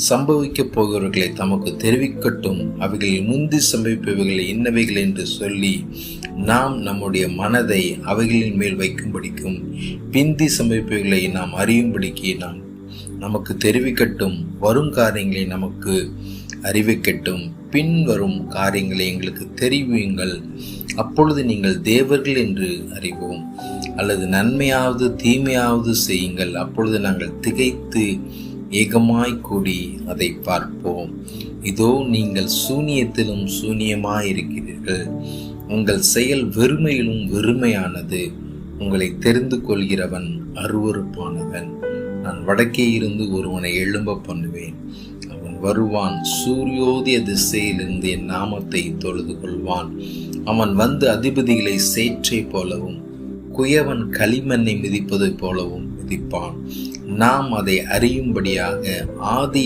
சம்பவிக்கப் போகிறவர்களை தமக்கு தெரிவிக்கட்டும், அவைகளில் முந்தி சம்பவிப்பவைகள் இன்னவைகள் என்று சொல்லி நாம் நம்முடைய மனதை அவைகளின் மேல் வைக்கும்படிக்கும் பிந்தி சம்பவிப்பவைகளை நாம் அறியும்படிக்கு நமக்கு தெரிவிக்கட்டும். வரும் காரியங்களை நமக்கு அறிவிக்கட்டும். பின் வரும் காரியங்களை எங்களுக்கு தெரிவியுங்கள். அப்பொழுது நீங்கள் தேவர்கள் என்று அறிவோம். அல்லது நன்மையாவது தீமையாவது செய்யுங்கள், அப்பொழுது நாங்கள் திகைத்து ஏகமாய் கூடி அதை பார்ப்போம். இதோ நீங்கள் சூனியத்திலும் சூனியமாயிருக்கிறீர்கள், உங்கள் செயல் வெறுமையிலும் வெறுமையானது. உங்களை தெரிந்து கொள்கிறவன் அருவருப்பானவன். நான் வடக்கே இருந்து ஒருவனை எழும்ப பண்ணுவேன். அவன் வருவான், சூரியோதய திசையிலிருந்து என் நாமத்தை தொழுது கொள்வான். அவன் வந்து அதிபதிகளை சேற்றை போலவும் குயவன் களிமண்ணை மிதிப்பதை போலவும் மிதிப்பான். நாம் அதை அறியும்படியாக ஆதி